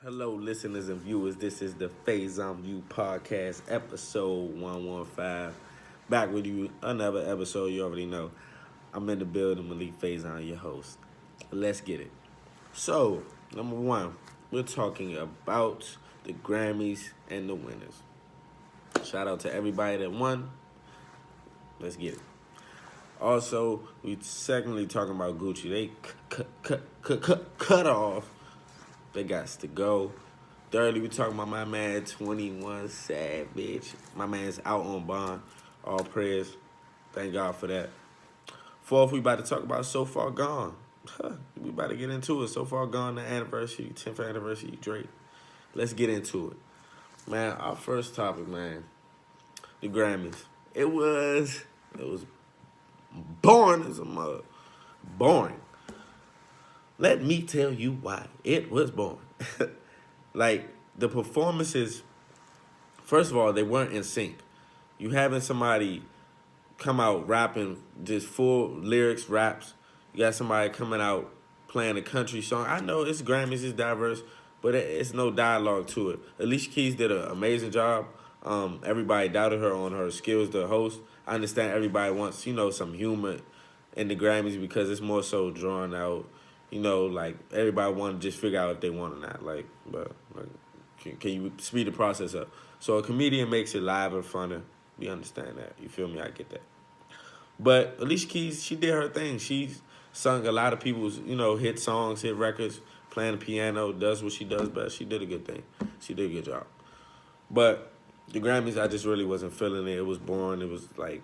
Hello, listeners and viewers. This is the Faison View Podcast, episode 115. Back with you, another episode you already know. I'm in the building, Malik Faison, your host. Let's get it. So, number one, we're talking about the Grammys and the winners. Shout out to everybody that won. Let's get it. Also, we secondly talking about Gucci. They cut off. They got to go. Thirdly, we talking about my man 21 Savage. My man's out on bond. All prayers. Thank God for that. Fourth, we about to talk about So Far Gone. We about to get into it. So Far Gone, the anniversary, 10th anniversary, Drake. Let's get into it. Man, our first topic, man, the Grammys. It was boring as a mother. Boring. Let me tell you why. It was boring. Like, the performances, first of all, they weren't in sync. You having somebody come out rapping just full lyrics, raps. You got somebody coming out playing a country song. I know it's Grammys, it's diverse, but it's no dialogue to it. Alicia Keys did an amazing job. Everybody doubted her on her skills to host. I understand everybody wants, some humor in the Grammys because it's more so drawn out. Like everybody want to just figure out if they want or not. Can you speed the process up? So a comedian makes it live and funner. We understand that. You feel me? I get that. But Alicia Keys, she did her thing. She sung a lot of people's, hit songs, hit records, playing the piano, does what she does best. She did a good thing. She did a good job. But the Grammys, I just really wasn't feeling it. It was boring. It was like,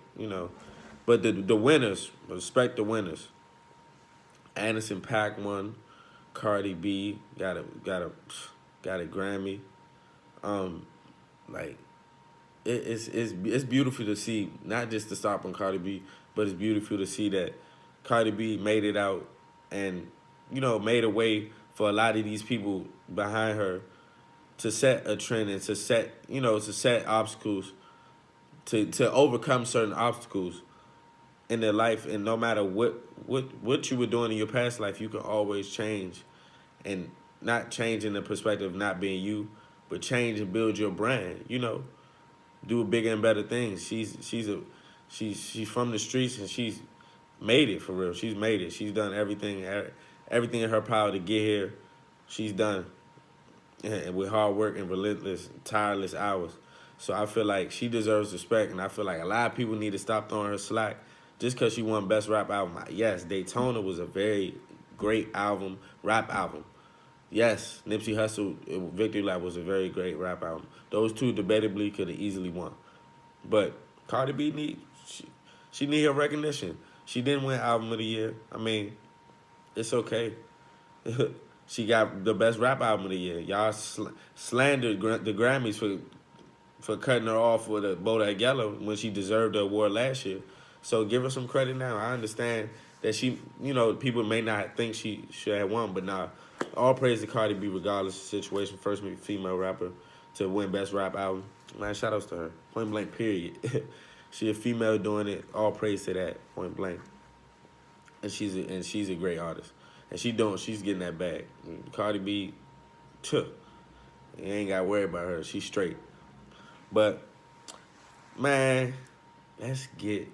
But the winners, respect the winners. Anderson .Paak won. Cardi B got a Grammy. It's beautiful to see, not just to stop on Cardi B, but it's beautiful to see that Cardi B made it out and made a way for a lot of these people behind her to set a trend and to set obstacles, to overcome certain obstacles in their life. And no matter what you were doing in your past life, you can always change, and not change in the perspective of not being you, but change and build your brand. Do bigger and better things. She's from the streets and she's made it for real. She's made it. She's done everything in her power to get here. She's done, and with hard work and relentless, tireless hours. So I feel like she deserves respect, and I feel like a lot of people need to stop throwing her slack just because she won Best Rap Album. Yes, Daytona was a very great album, rap album. Yes, Nipsey Hussle, Victory Lap was a very great rap album. Those two debatably could have easily won. But Cardi B she need her recognition. She didn't win Album of the Year. I mean, it's okay. She got the Best Rap Album of the Year. Y'all slandered the Grammys for cutting her off with a Bodak Yellow when she deserved the award last year. So give her some credit now. I understand that she, people may not think she should have won, but nah. All praise to Cardi B regardless of the situation. First female rapper to win Best Rap Album. Man, shout outs to her. Point blank, period. She a female doing it. All praise to that. Point blank. And she's a great artist. And she's getting that bag. Cardi B, you ain't got to worry about her. She's straight. But, man, let's get...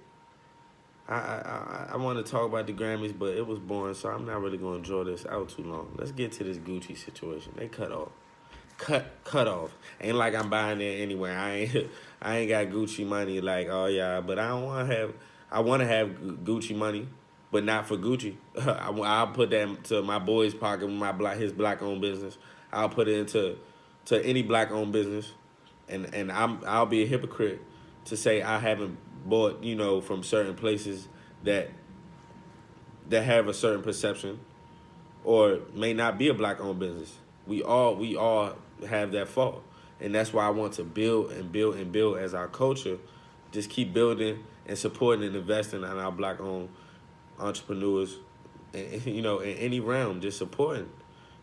I want to talk about the Grammys, but it was boring, so I'm not really going to draw this out too long. Let's get to this Gucci situation. They cut off. Cut off. Ain't like I'm buying it anyway. I ain't got Gucci money like, oh, yeah, but I want to have Gucci money, but not for Gucci. I'll put that into my boy's pocket with his black-owned business. I'll put it into any black-owned business, and I'll be a hypocrite to say I haven't bought, from certain places that have a certain perception or may not be a black-owned business. We all have that fault. And that's why I want to build and build and build as our culture. Just keep building and supporting and investing in our black-owned entrepreneurs, and, in any realm, just supporting.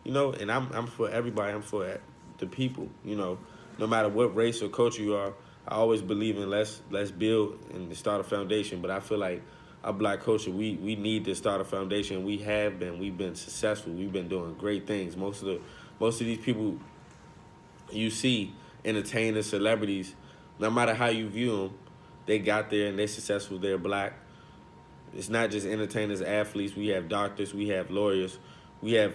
And I'm for everybody. I'm for the people, no matter what race or culture you are. I always believe in let's build and start a foundation, but I feel like our black culture, we need to start a foundation. We've been successful. We've been doing great things. Most of these people you see entertainers, celebrities, no matter how you view them, they got there and they're successful. They're black. It's not just entertainers, athletes. We have doctors, we have lawyers, we have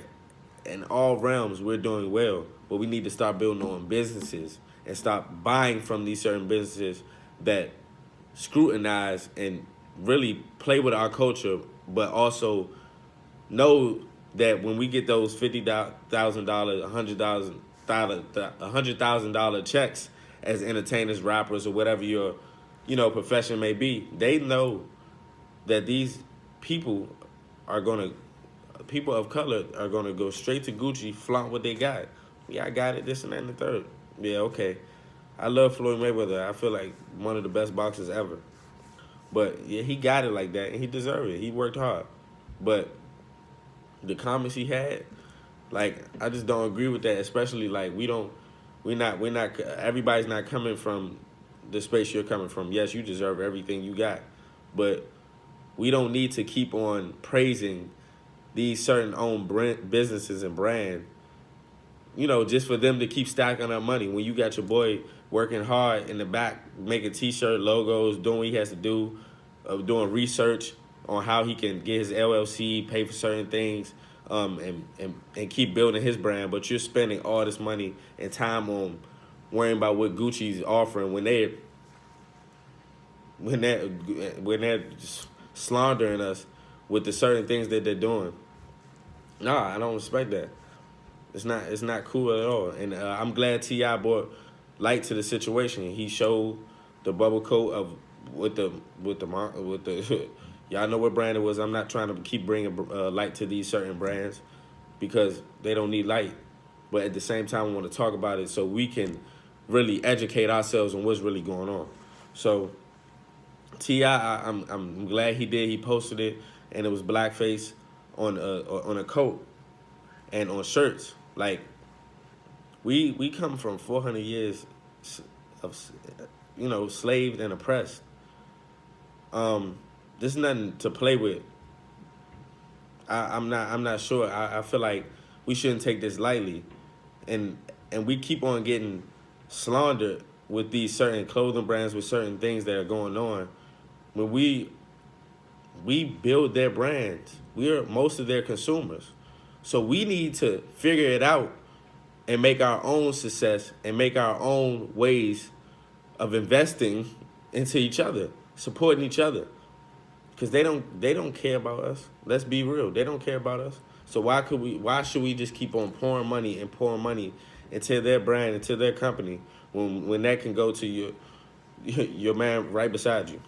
in all realms we're doing well. But we need to start building on businesses and stop buying from these certain businesses that scrutinize and really play with our culture, but also know that when we get those $50,000, $100,000 checks as entertainers, rappers, or whatever your, profession may be, they know that these people people of color are gonna go straight to Gucci, flaunt what they got. Yeah, I got it, this and that and the third. Yeah, okay. I love Floyd Mayweather. I feel like one of the best boxers ever. But yeah, he got it like that, and he deserved it. He worked hard. But the comments he had, like, I just don't agree with that. Especially like we're not. Everybody's not coming from the space you're coming from. Yes, you deserve everything you got, but we don't need to keep on praising these certain owned businesses and brand, just for them to keep stacking up money. When you got your boy working hard in the back, making T-shirt logos, doing what he has to do, doing research on how he can get his LLC, pay for certain things, and keep building his brand. But you're spending all this money and time on worrying about what Gucci's offering when they're slandering us with the certain things that they're doing. Nah, I don't respect that. It's not cool at all. And I'm glad T.I. brought light to the situation. He showed the bubble coat of with the y'all know what brand it was. I'm not trying to keep bringing light to these certain brands because they don't need light. But at the same time, I want to talk about it so we can really educate ourselves on what's really going on. So T.I., I'm glad he did. He posted it, and it was blackface on a coat and on shirts. Like, we come from 400 years of, slaved and oppressed. There's nothing to play with. I'm not sure. I feel like we shouldn't take this lightly, and we keep on getting slandered with these certain clothing brands, with certain things that are going on. When we build their brands, we are most of their consumers. So we need to figure it out and make our own success and make our own ways of investing into each other, supporting each other. Because they don't care about us. Let's be real. They don't care about us. So why should we just keep on pouring money into their brand, into their company, when that can go to your man right beside you?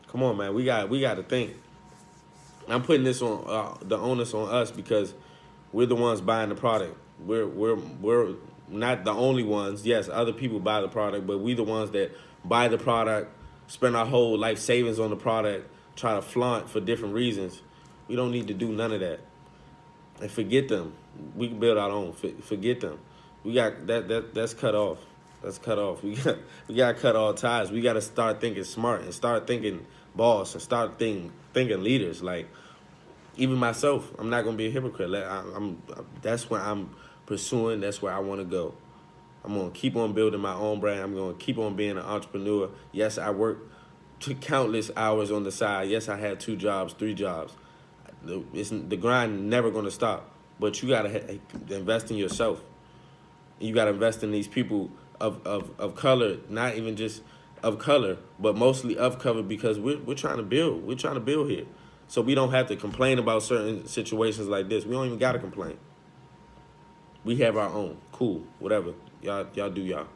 Come on, man. We got to think. I'm putting this on the onus on us because we're the ones buying the product. We're not the only ones. Yes, other people buy the product, but we the ones that buy the product, spend our whole life savings on the product, try to flaunt for different reasons. We don't need to do none of that. And forget them. We can build our own. Forget them. We got that's cut off. That's cut off. We got to cut all ties. We got to start thinking smart and start thinking boss and start thinking leaders. Like, even myself, I'm not gonna be a hypocrite. That's where I'm pursuing. That's where I want to go. I'm gonna keep on building my own brand. I'm gonna keep on being an entrepreneur. Yes, I work countless hours on the side. Yes, I had 2 jobs, 3 jobs. The grind never gonna stop. But you gotta invest in yourself. You gotta invest in these people of color, not even just of color, but mostly of color, because we're trying to build. We're trying to build here. So we don't have to complain about certain situations like this. We don't even gotta complain. We have our own. Cool. Whatever. Y'all do y'all.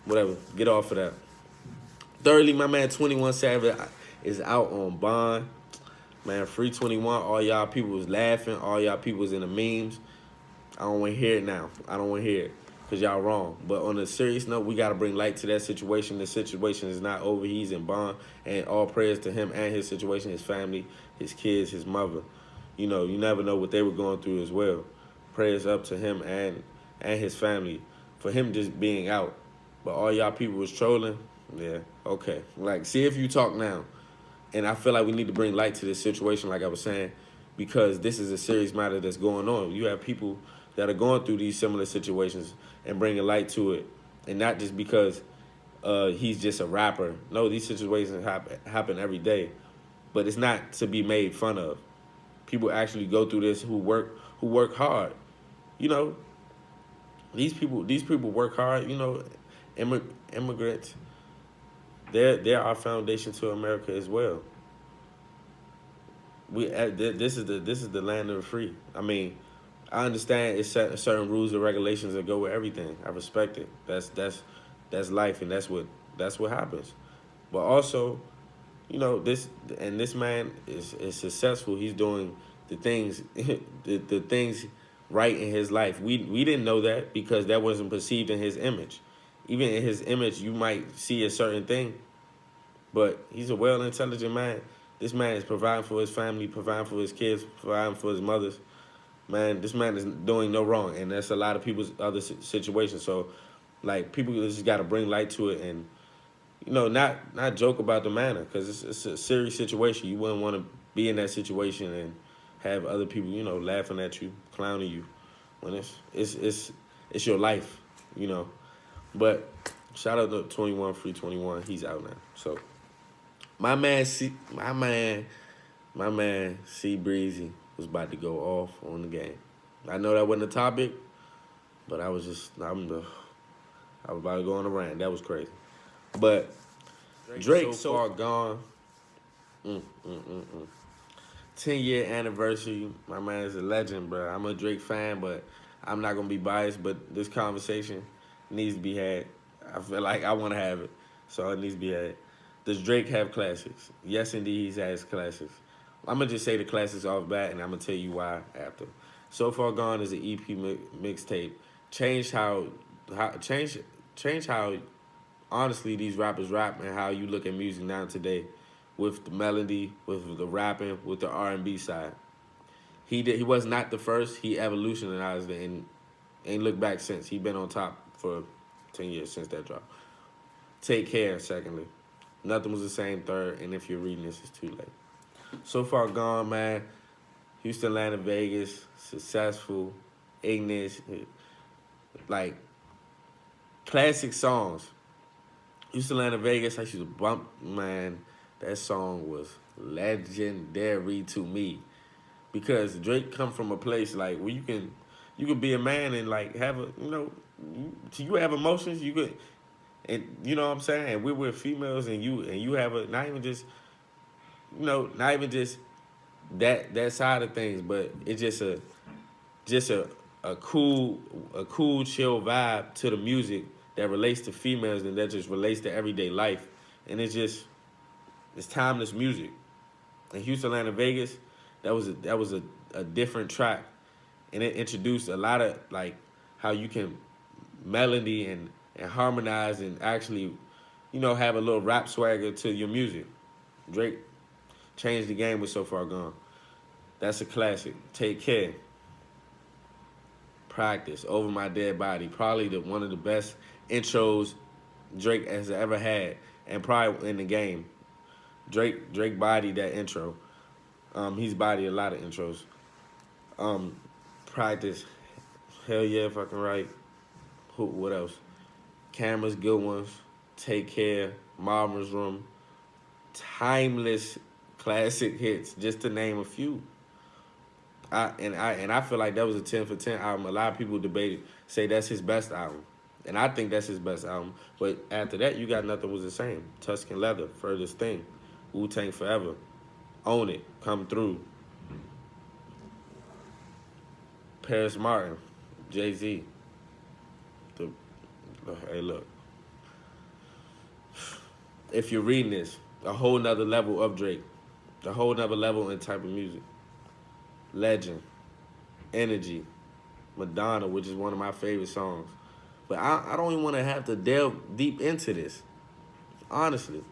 Whatever. Get off of that. Thirdly, my man 21 Savage is out on bond. Man, free 21. All y'all people was laughing. All y'all people was in the memes. I don't want to hear it now. I don't want to hear it because y'all wrong. But on a serious note, we got to bring light to that situation. The situation is not over. He's in bond. And all prayers to him and his situation, his family, his kids, his mother. You never know what they were going through as well. Prayers up to him and his family for him just being out. But all y'all people was trolling. Yeah, okay. Like, see if you talk now. And I feel like we need to bring light to this situation, like I was saying, because this is a serious matter that's going on. You have people that are going through these similar situations and bringing light to it, and not just because he's just a rapper. No, these situations happen every day, but it's not to be made fun of. People actually go through this who work hard. You know, these people work hard. You know, immigrants. They're our foundation to America as well. This is the land of the free. I mean, I understand it's certain rules and regulations that go with everything. I respect it. That's life, and that's what happens. But also, this man is successful. He's doing the things the things right in his life. We didn't know that because that wasn't perceived in his image. Even in his image, you might see a certain thing, but he's a well intelligent man. This man is providing for his family, providing for his kids, providing for his mothers. Man, this man is doing no wrong, and that's a lot of people's other situations. So, like, people just got to bring light to it, and not joke about the manner, because it's a serious situation. You wouldn't want to be in that situation and have other people, laughing at you, clowning you, when it's your life, But shout out to 21 Free 21. He's out now. So my man C Breezy was about to go off on the game. I know that wasn't the topic, but I was about to go on a rant. That was crazy. But Drake so far gone. 10-year anniversary. My man is a legend, bro. I'm a Drake fan, but I'm not gonna be biased. But this conversation needs to be had. I feel like I want to have it, so it needs to be had. Does Drake have classics? Yes, indeed, he has classics. I'm gonna just say the classics off bat, and I'm gonna tell you why after. So Far Gone is an EP mixtape. Changed how honestly these rappers rap and how you look at music now today, with the melody, with the rapping, with the R&B side. He was not the first. He evolutionized it and ain't looked back since. He been on top for 10 years since that drop. Take Care, secondly. Nothing Was the Same, third. And If You're Reading This, It's Too Late. So Far Gone, man. Houston, Atlanta, Vegas, successful, ignorant, like classic songs. Houston, Atlanta, Vegas, I used to bump, man. That song was legendary to me, because Drake come from a place like where you can be a man and like have you have emotions, you could, and you know what I'm saying, and we're with females, and you have a not even just that side of things, but it's just a cool chill vibe to the music that relates to females and that just relates to everyday life, and it's timeless music. And Houston, Atlanta, Vegas, that was a different track, and it introduced a lot of like how you can melody and harmonize and actually have a little rap swagger to your music. Drake changed the game with So Far Gone. That's a classic. Take Care. Practice. Over My Dead Body. Probably one of the best intros Drake has ever had, and probably in the game. Drake bodied that intro. He's bodied a lot of intros. Practice. Hell Yeah, fucking right. What else? Cameras, Good Ones. Take Care. Marvin's Room. Timeless classic hits, just to name a few. I feel like that was a 10 for 10 album. A lot of people say that's his best album. And I think that's his best album. But after that, you got Nothing Was the Same. Tuscan Leather, Furthest Thing, Wu-Tang Forever, Own It, Come Through, Paris Martin, Jay-Z. Hey, look. If You're Reading This, a whole nother level of Drake. A whole nother level and type of music. Legend, Energy, Madonna, which is one of my favorite songs. But I don't even want to have to delve deep into this. Honestly.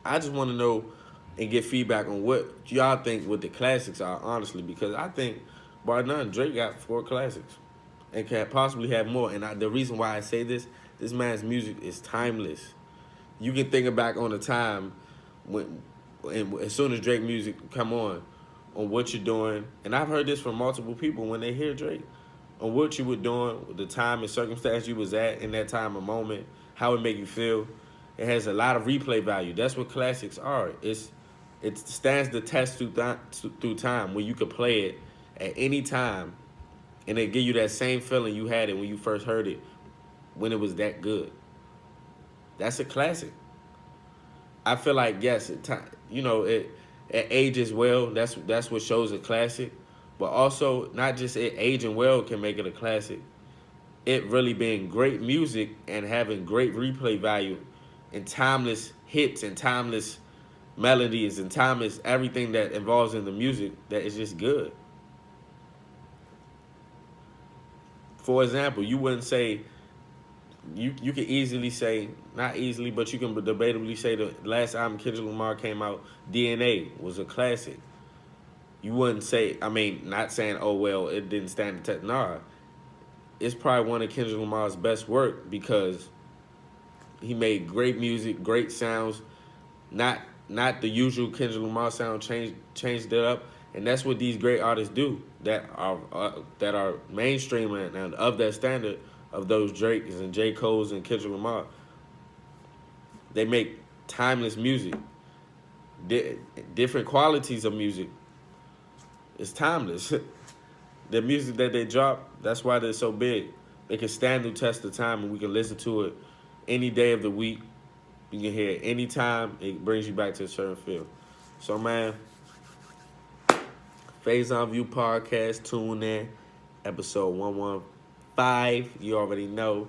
I just want to know and get feedback on what y'all think what the classics are, honestly, because I think, bar none, Drake got 4 classics and can possibly have more. And the reason why I say this man's music is timeless. You can think back on a time when as soon as Drake music come on what you're doing, and I've heard this from multiple people when they hear Drake, on what you were doing, the time and circumstance you was at in that time and moment, how it made you feel. It has a lot of replay value. That's what classics are. It stands the test through time when you can play it at any time, and it give you that same feeling you had it when you first heard it, when it was that good. That's a classic. I feel like yes, it ages well. That's what shows a classic, but also not just it aging well can make it a classic. It really being great music and having great replay value, and timeless hits and timeless melodies and timeless everything that involves in the music that is just good. For example, you wouldn't say you can easily say, not easily, but you can debatably say the last album Kendrick Lamar came out, DNA, was a classic. You wouldn't say, I mean, not saying, oh, well, it didn't stand the test. Nah, it's probably one of Kendrick Lamar's best work because he made great music, great sounds, not not the usual Kendrick Lamar sound, changed it up. And that's what these great artists do that are mainstream and of that standard of those Drakes and J. Cole's and Kendrick Lamar. They make timeless music, different qualities of music. It's timeless. The music that they drop, that's why they're so big. They can stand the test of time, and we can listen to it any day of the week. You can hear it anytime. It brings you back to a certain feel. So, man, Faison View Podcast, tune in. Episode 115. You already know.